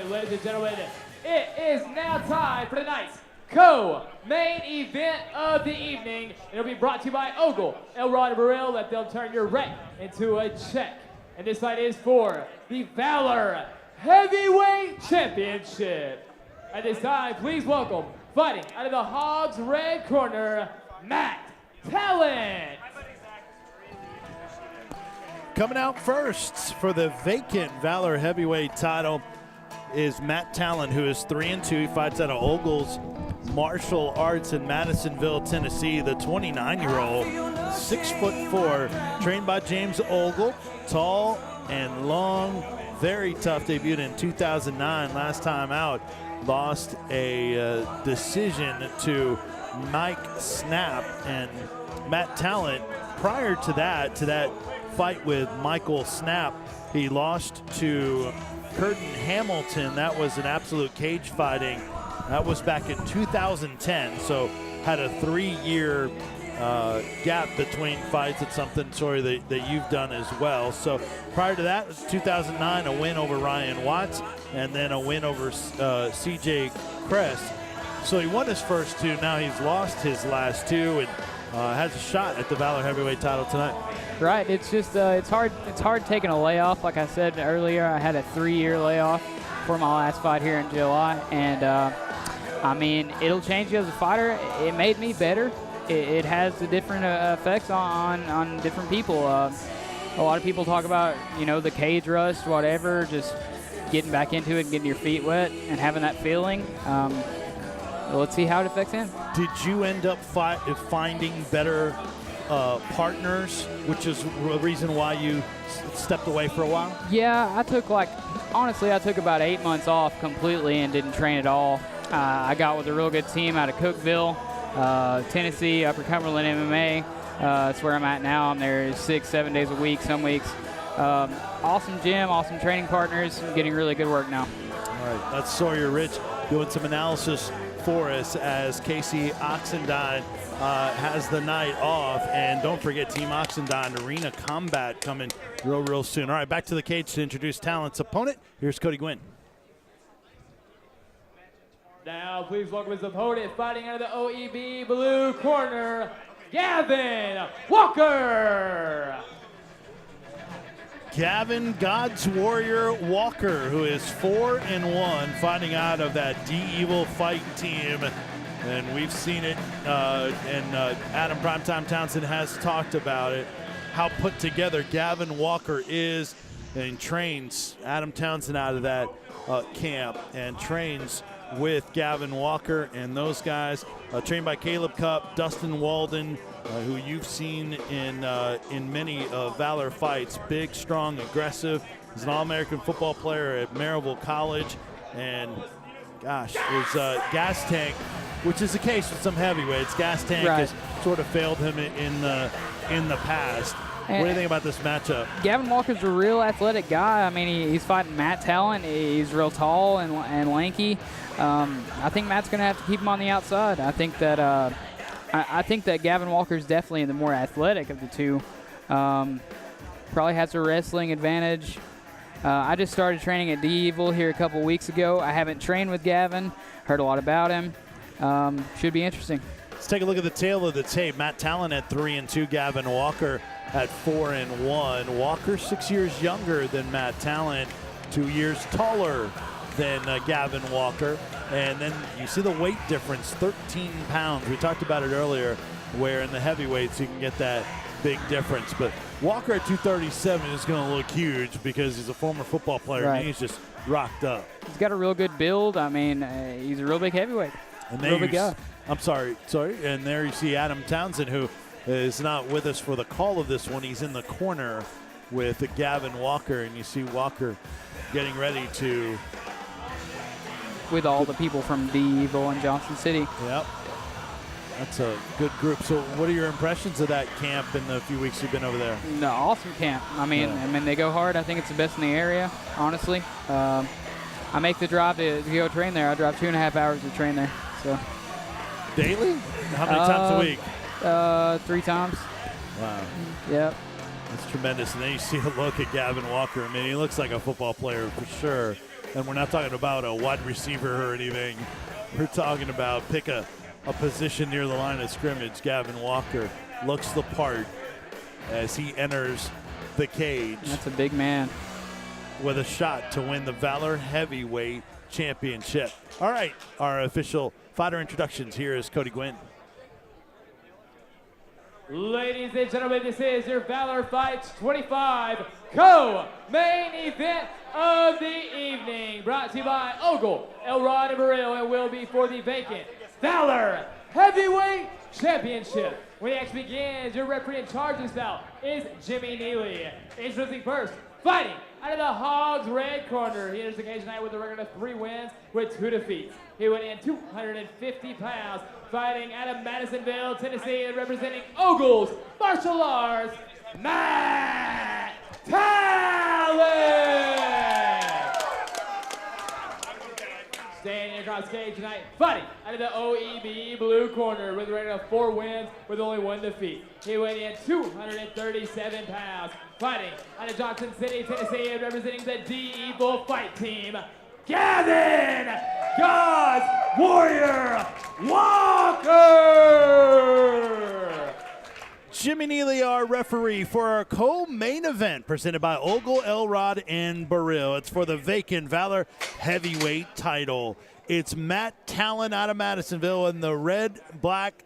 right, ladies and gentlemen, it is now time for tonight's co-main event of the evening. It'll be brought to you by Ogle, Elrod and Burrell. Let them turn your wreck into a check. And this fight is for the Valor Heavyweight Championship. At this time, please welcome, fighting out of the Hogs red corner, Matt Tallent. Coming out first for the vacant Valor Heavyweight title is Matt Tallent, who is 3-2. He fights out of Ogle's Martial Arts in Madisonville, Tennessee. The 29-year-old, 6'4", trained by James Ogle, tall and long, very tough. Debuted in 2009. Last time out, lost a decision to Mike Snap. And Matt Tallent, prior to that fight with Michael Snap, he lost to Curtin Hamilton. That was an absolute cage fighting. That was back in 2010, so had a 3-year gap between fights. It's something, that you've done as well. So prior to that, it was 2009, a win over Ryan Watts, and then a win over CJ Crest. So he won his first two. Now he's lost his last two, and has a shot at the Valor Heavyweight title tonight. Right. It's just it's hard taking a layoff. Like I said earlier, I had a 3-year layoff for my last fight here in July, and I mean, it'll change you as a fighter. It made me better. It has the different effects on different people. A lot of people talk about, the cage rust, whatever, just getting back into it and getting your feet wet and having that feeling. Well, let's see how it affects him. Did you end up finding better partners, which is a reason why you stepped away for a while? Yeah, I took about 8 months off completely and didn't train at all. I got with a real good team out of Cookeville, Tennessee, Upper Cumberland MMA. That's where I'm at now. I'm there 6-7 days a week, some weeks. Awesome gym, awesome training partners. I'm getting really good work now. All right, that's Sawyer Rich doing some analysis for us as Casey Oxendine has the night off. And don't forget, Team Oxendine Arena Combat coming real soon. All right, back to the cage to introduce Tallent's opponent. Here's Cody Gwynn. Now, please welcome his opponent, fighting out of the OEB blue corner, Gavin Walker. Gavin God's Warrior Walker, who is 4-1, fighting out of that D-Evil Fight team. And we've seen it, and Adam Primetime Townsend has talked about it, how put together Gavin Walker is, and trains Adam Townsend out of that camp and trains with Gavin Walker and those guys, trained by Caleb Cupp, Dustin Walden, who you've seen in many Valor fights. Big, strong, aggressive. He's an All-American football player at Maryville College, and gosh, his gas tank, which is the case with some heavyweights, gas tank has sort of failed him in the past. What do you think about this matchup? Gavin Walker's a real athletic guy. I mean, he's fighting Matt Tallent. He's real tall and lanky. I think Matt's going to have to keep him on the outside. I think that Gavin Walker's definitely the more athletic of the two. Probably has a wrestling advantage. I just started training at D-Evil here a couple weeks ago. I haven't trained with Gavin. Heard a lot about him. Should be interesting. Let's take a look at the tail of the tape. Matt Tallent at 3-2, Gavin Walker at 4-1. Walker 6 years younger than Matt Tallent, 2 years taller than Gavin Walker. And then you see the weight difference, 13 pounds. We talked about it earlier, where in the heavyweights you can get that big difference. But Walker at 237 is going to look huge because he's a former football player, and he's just rocked up. He's got a real good build. I mean, he's a real big heavyweight. And real big guy. I'm sorry. And there you see Adam Townsend, who is not with us for the call of this one. He's in the corner with Gavin Walker, and you see Walker getting ready to. With all the people from D-Evil and Johnson City. Yep. That's a good group. So what are your impressions of that camp in the few weeks you've been over there? No, awesome camp. I mean, they go hard. I think it's the best in the area, honestly. I make the drive to go train there. I drive 2.5 hours to train there. So. Daily? How many times a week? 3 times. Wow. Yep. That's tremendous. And then you see a look at Gavin Walker. I mean, he looks like a football player for sure. And we're not talking about a wide receiver or anything. We're talking about pick a position near the line of scrimmage. Gavin Walker looks the part as he enters the cage. That's a big man. With a shot to win the Valor Heavyweight Championship. All right, our official fighter introductions. Here is Cody Gwynn. Ladies and gentlemen, this is your Valor Fights 25 co-main event of the evening. Brought to you by Ogle, Elrod, and Burrell, and will be for the vacant Valor Heavyweight Championship. When the action begins, your referee in charge of this bout is Jimmy Neely. Introducing first, fighting out of the Hogs red corner. He enters the cage tonight with a record of 3 wins with 2 defeats. He went in 250 pounds, fighting out of Madisonville, Tennessee, and representing Ogle's Martial Arts, Matt Tallent. Standing across the cage tonight, fighting out of the OEB blue corner with a record of 4 wins with only 1 defeat. He weighed in 237 pounds, fighting out of Johnson City, Tennessee, and representing the D-Evil Fight Team, Gavin God's Warrior Walker! Jimmy Neely, our referee for our co-main event presented by Ogle, Elrod, and Burrell. It's for the vacant Valor Heavyweight title. It's Matt Tallent out of Madisonville in the red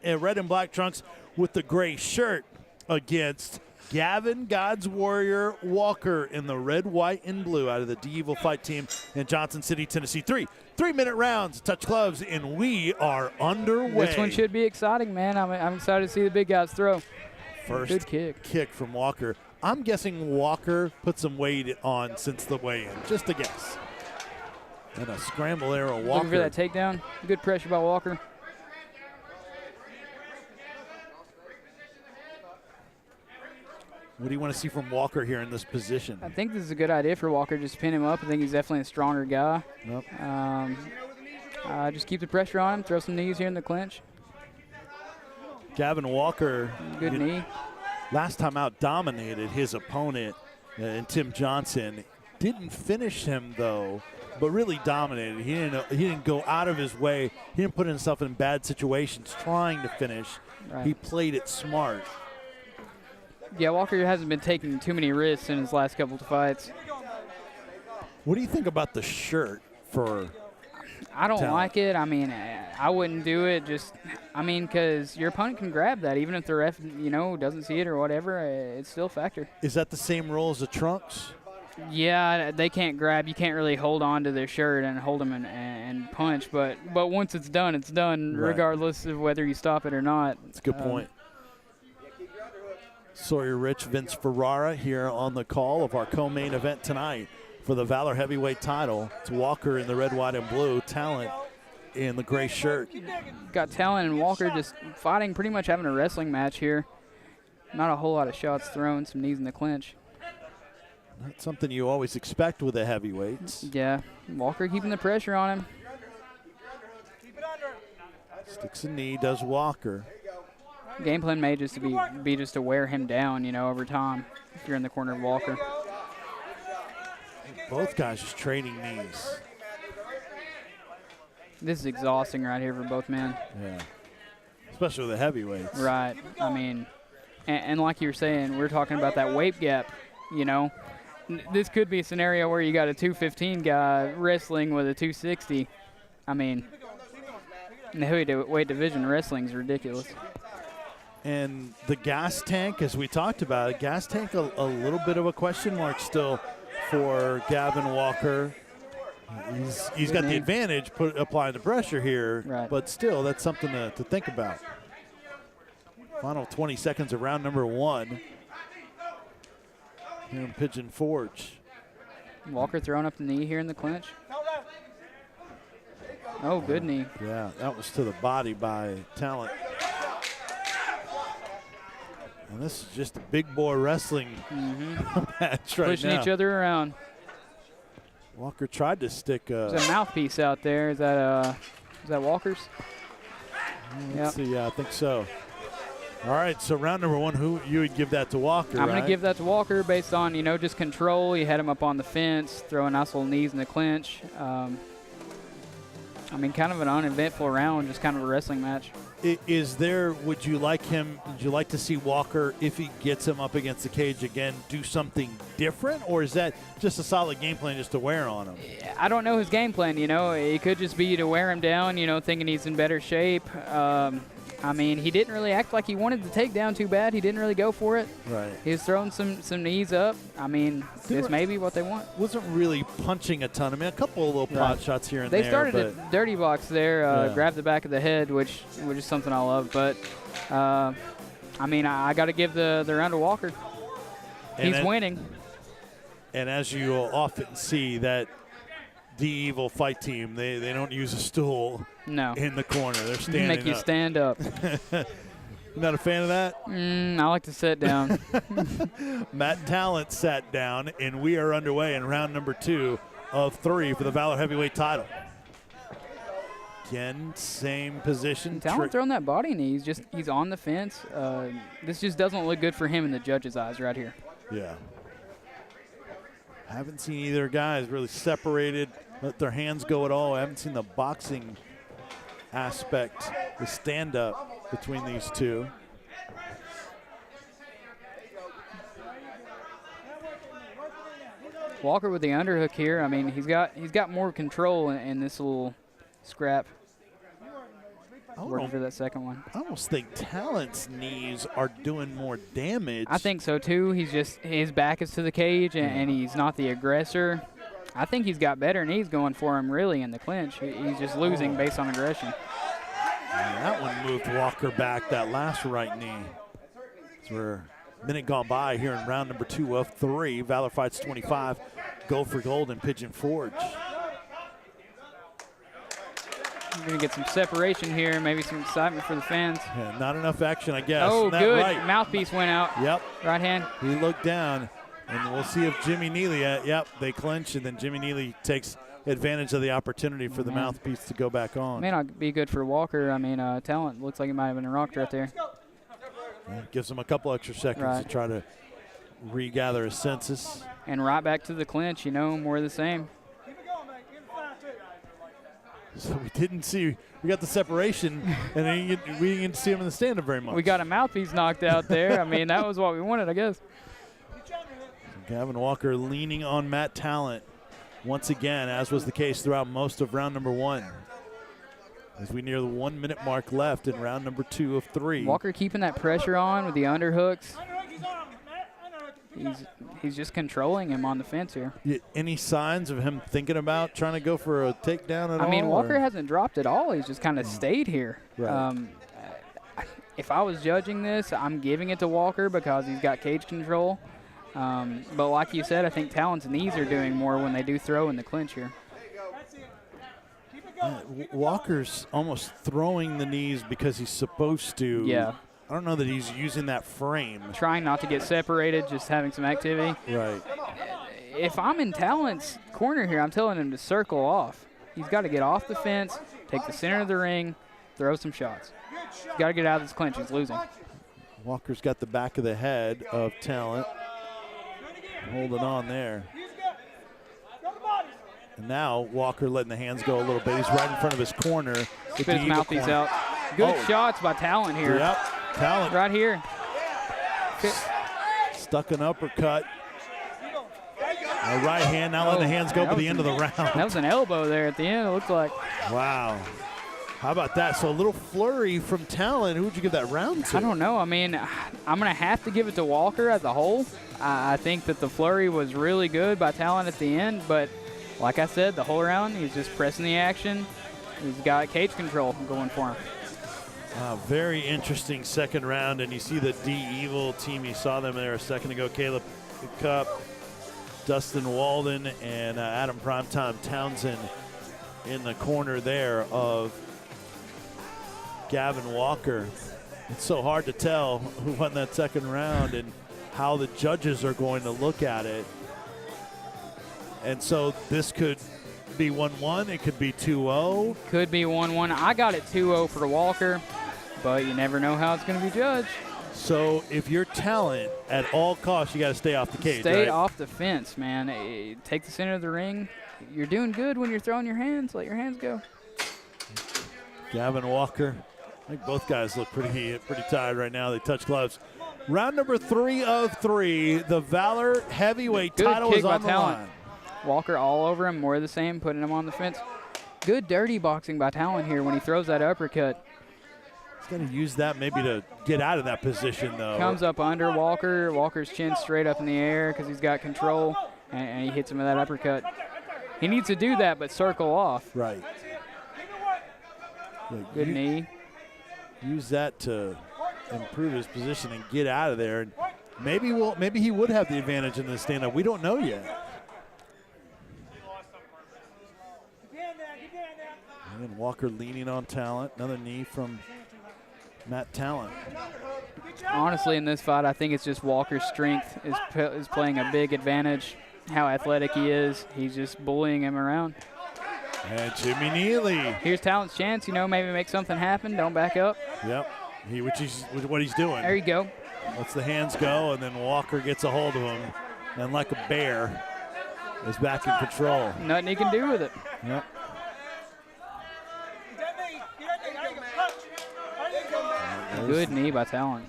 and black trunks with the gray shirt against Gavin God's Warrior Walker in the red, white, and blue out of the D-Evil Fight Team in Johnson City, Tennessee. 3-minute rounds, touch gloves, and we are underway. This one should be exciting, man. I'm excited to see the big guys throw. First good kick from Walker. I'm guessing Walker put some weight on since the weigh-in. Just a guess. And a scramble there on Walker. Looking for that takedown. Good pressure by Walker. What do you want to see from Walker here in this position? I think this is a good idea for Walker. Just pin him up. I think he's definitely a stronger guy. Nope. Just keep the pressure on him. Throw some knees here in the clinch. Gavin Walker, good knee. Last time out dominated his opponent, and Tim Johnson. Didn't finish him though, but really dominated. He didn't go out of his way. He didn't put himself in bad situations trying to finish. Right. He played it smart. Yeah, Walker hasn't been taking too many risks in his last couple of fights. What do you think about the shirt for I don't Tallent? like it. I mean, I wouldn't do it. Because your opponent can grab that. Even if the ref, doesn't see it or whatever, it's still a factor. Is that the same rule as the trunks? Yeah, they can't grab. You can't really hold on to their shirt and hold them and punch. But once it's done, Right. regardless of whether you stop it or not. That's a good point. Sawyer Rich, Vince Ferrara here on the call of our co-main event tonight for the Valor Heavyweight title. It's Walker in the red, white, and blue. Tallent in the gray shirt. Got Tallent and Walker just fighting, pretty much having a wrestling match here. Not a whole lot of shots thrown, some knees in the clinch. Not something you always expect with the heavyweights. Yeah, Walker keeping the pressure on him. Sticks a knee, does Walker. Game plan may just be just to wear him down, over time if you're in the corner of Walker. Both guys just trading knees. This is exhausting right here for both men. Yeah, especially with the heavyweights. Right. I mean, and like you were saying, we're talking about that weight gap, This could be a scenario where you got a 215 guy wrestling with a 260. I mean, in the heavyweight division, wrestling is ridiculous. And the gas tank, as we talked about, gas tank a little bit of a question mark still for Gavin Walker. He's got the advantage applying the pressure here, right. But still, that's something to think about. Final 20 seconds of round number 1 here in Pigeon Forge. Walker throwing up the knee here in the clinch. Oh, good knee. Yeah, that was to the body by Tallent. And this is just a big boy wrestling match right Pushing now. each other around. Walker tried to stick. There's a mouthpiece out there. Is that Walker's? Let's see. Yeah, I think so. All right, so round number 1, who you would give that to Walker, I'm right? going to give that to Walker based on, just control. He had him up on the fence, throwing nice little knees in the clinch. Kind of an uneventful round, just kind of a wrestling match. Would you like to see Walker, if he gets him up against the cage again, do something different? Or is that just a solid game plan just to wear on him? I don't know his game plan, It could just be to wear him down, thinking he's in better shape. He didn't really act like he wanted the takedown too bad. He didn't really go for it. Right. He was throwing some knees up. This may be what they want. Wasn't really punching a ton. A couple of little pot shots here and they there. They started a dirty box there, grabbed the back of the head, which is something I love. But, I got to give the round to Walker. He's winning. And as you will often see, that the Evil fight team, they don't use a stool in the corner. They're standing Make you up. stand up. Not a fan of that? I like to sit down. Matt Tallent sat down, and we are underway in round number 2 of 3 for the Valor heavyweight title. Again, same position. Tallent throwing that body knee. He's on the fence. This just doesn't look good for him in the judge's eyes right here. Yeah. Haven't seen either guys really separated, let their hands go at all. I haven't seen the boxing aspect, the stand-up between these two. Walker with the underhook here. He's got more control in this little scrap. Working for that second one. I almost think Tallent's knees are doing more damage. I think so too. His back is to the cage, and he's not the aggressor. I think he's got better knees going for him really in the clinch. He's just losing based on aggression. That one moved Walker back, that last right knee. So we're a minute gone by here in round number 2 of 3. Valor Fights 25, Go for Gold in Pigeon Forge. We're going to get some separation here, maybe some excitement for the fans. Yeah, not enough action, I guess. Oh, not good. Right. Mouthpiece went out. Yep. Right hand. He looked down, and we'll see if Jimmy Neely, they clinch, and then Jimmy Neely takes advantage of the opportunity for the mouthpiece to go back on. May not be good for Walker. Tallent looks like he might have been rocked right there. Yeah, gives him a couple extra seconds to try to regather his senses. And right back to the clinch, more of the same. So we didn't see, we got the separation, and then we didn't see him in the stand-up very much. We got a mouthpiece knocked out there. That was what we wanted, I guess. So Gavin Walker leaning on Matt Tallent once again, as was the case throughout most of round number 1. As we near the 1 minute mark left in round number 2 of 3. Walker keeping that pressure on with the underhooks. He's just controlling him on the fence here. Any signs of him thinking about trying to go for a takedown at all? Walker hasn't dropped at all. He's just kind of stayed here. Right. If I was judging this, I'm giving it to Walker because he's got cage control. But like you said, I think Tallent's knees are doing more when they do throw in the clinch here. Walker's almost throwing the knees because he's supposed to. Yeah. I don't know that he's using that frame. Trying not to get separated, just having some activity. Right. If I'm in Tallent's corner here, I'm telling him to circle off. He's got to get off the fence, take the center of the ring, throw some shots. He's got to get out of this clinch. He's losing. Walker's got the back of the head of Tallent. Holding on there. And now Walker letting the hands go a little bit. He's right in front of his corner. Spit his mouthpiece out. Good shots by Tallent here. Yep. Tallent. Right here. Stuck an uppercut. A right hand, now letting the hands go to the end of the round. That was an elbow there at the end, it looked like. Wow. How about that? So a little flurry from Tallent. Who would you give that round to? I don't know. I'm going to have to give it to Walker as a whole. I think that the flurry was really good by Tallent at the end, but like I said, the whole round, he's just pressing the action. He's got cage control going for him. Very interesting second round, and you see the D-Evil team. You saw them there a second ago. Caleb Cup, Dustin Walden, and Adam Primetime Townsend in the corner there of Gavin Walker. It's so hard to tell who won that second round and how the judges are going to look at it. And so this could be 1-1. It could be 2-0. Could be 1-1. I got it 2-0 for Walker, but you never know how it's going to be judged. So if you're Tallent, at all costs, you got to stay off the cage, Stay right? off the fence, man. Take the center of the ring. You're doing good when you're throwing your hands. Let your hands go. Gavin Walker. I think both guys look pretty tired right now. They touch gloves. Round number 3 of 3. The Valor heavyweight Good title kick is by on the Tallent. line. Walker all over him, more of the same, putting him on the fence. Good dirty boxing by Tallent here when he throws that uppercut. He's going to use that maybe to get out of that position, though. Comes up under Walker. Walker's chin straight up in the air because he's got control, and he hits him with that uppercut. He needs to do that, but circle off. Right. Good knee. Use that to improve his position and get out of there. And maybe he would have the advantage in this stand-up. We don't know yet. And Walker leaning on Tallent. Another knee from Matt Tallent. Honestly, in this fight, I think it's just Walker's strength is playing a big advantage. How athletic he is. He's just bullying him around. And Jimmy Neely. Here's Tallent's chance, maybe make something happen. Don't back up. Yep. Which is what he's doing. There you go. Lets the hands go, and then Walker gets a hold of him. And like a bear, is back in control. Nothing he can do with it. Yep. Good knee by Tallent.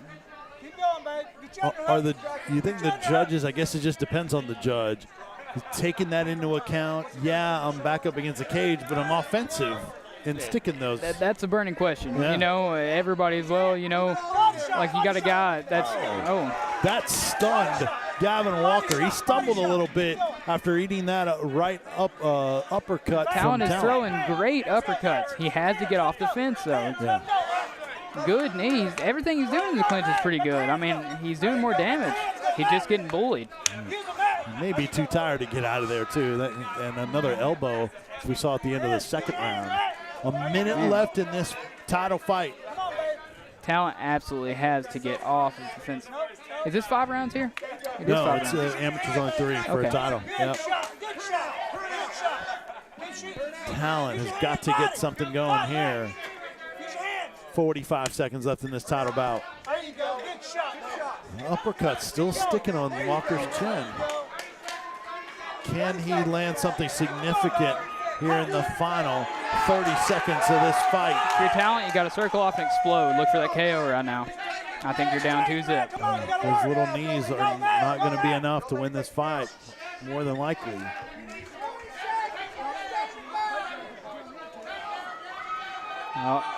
You think the judges, I guess it just depends on the judge, taking that into account? Yeah, I'm back up against the cage, but I'm offensive in sticking those. That's a burning question. Yeah. Everybody's like you got a guy that's, That stunned Gavin Walker. He stumbled a little bit after eating that uppercut. Tallent is Tallent. throwing great uppercuts. He has to get off the fence, though. Yeah. Good knees. Everything he's doing in the clinch is pretty good. I mean, he's doing more damage. He's just getting bullied. He may be too tired to get out of there, too. And another elbow we saw at the end of the second round. A minute left in this title fight. Tallent absolutely has to get off of the fence. Is this 5 rounds here? No, it's amateurs only 3 for a title. Yep. Tallent has got to get something going here. 45 seconds left in this title bout. Uppercut still sticking on Walker's chin. Can he land something significant here in the final 30 seconds of this fight? If you're Tallent, you got to circle off and explode. Look for that KO right now. I think you're down 2-zip. Those little knees are not going to be enough to win this fight, more than likely.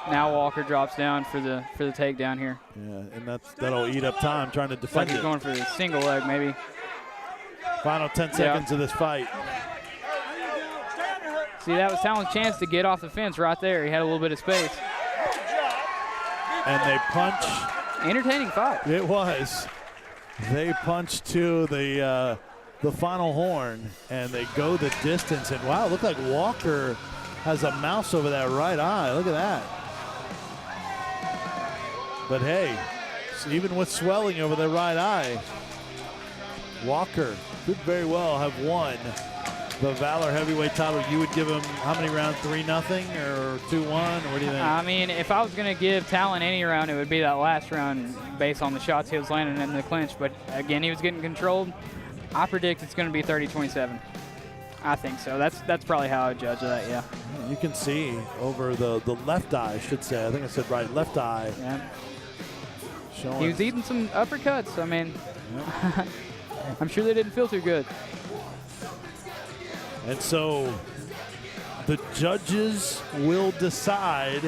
Now Walker drops down for the takedown here. Yeah, and that'll eat up time trying to defend He's it. going for the single leg, maybe. Final 10 seconds of this fight. See, that was Tallent's chance to get off the fence right there. He had a little bit of space. And they punch. Entertaining fight. It was. They punch to the final horn, and they go the distance. And wow, it looked like Walker has a mouse over that right eye. Look at that. But hey, even with swelling over the right eye, Walker could very well have won the Valor heavyweight title. You would give him how many rounds? 3-0 or 2-1? What do you think? I mean, if I was going to give Tallent any round, it would be that last round based on the shots he was landing in the clinch. But again, he was getting controlled. I predict it's going to be 30-27. I think so. That's probably how I judge that, yeah. You can see over the left eye, I should say. I think I said right, left eye. Yeah. Showing. He was eating some uppercuts. I mean, I'm sure they didn't feel too good. And so the judges will decide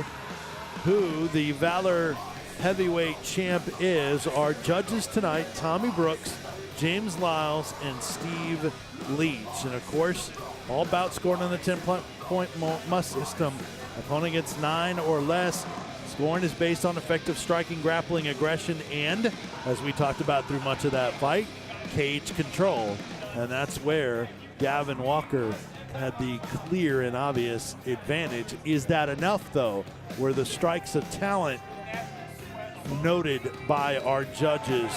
who the Valor heavyweight champ is. Our judges tonight, Tommy Brooks, James Lyles, and Steve Leach. And of course, all bouts scored on the 10-point must system. Opponent gets 9 or less. Scoring is based on effective striking, grappling, aggression, and, as we talked about through much of that fight, cage control. And that's where Gavin Walker had the clear and obvious advantage. Is that enough, though? Were the strikes of Tallent noted by our judges?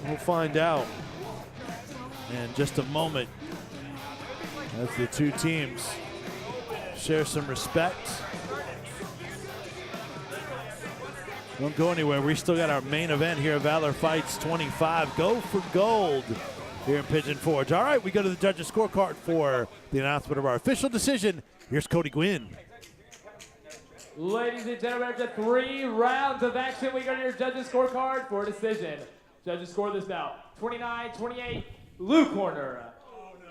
We'll find out in just a moment as the two teams share some respect. Don't go anywhere. We still got our main event here, Valor Fights 25. Go for gold here in Pigeon Forge. All right, we go to the judges' scorecard for the announcement of our official decision. Here's Cody Gwynn. Ladies and gentlemen, after 3 rounds of action, we go to your judges' scorecard for a decision. Judges score this bout 29-28, blue corner,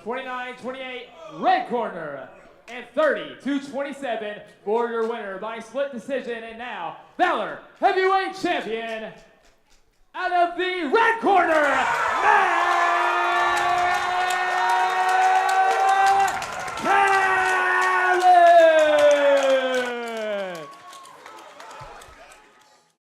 29-28, red corner, and 30-27 for your winner by split decision. And now, Valor Heavyweight Champion, out of the red corner, Matt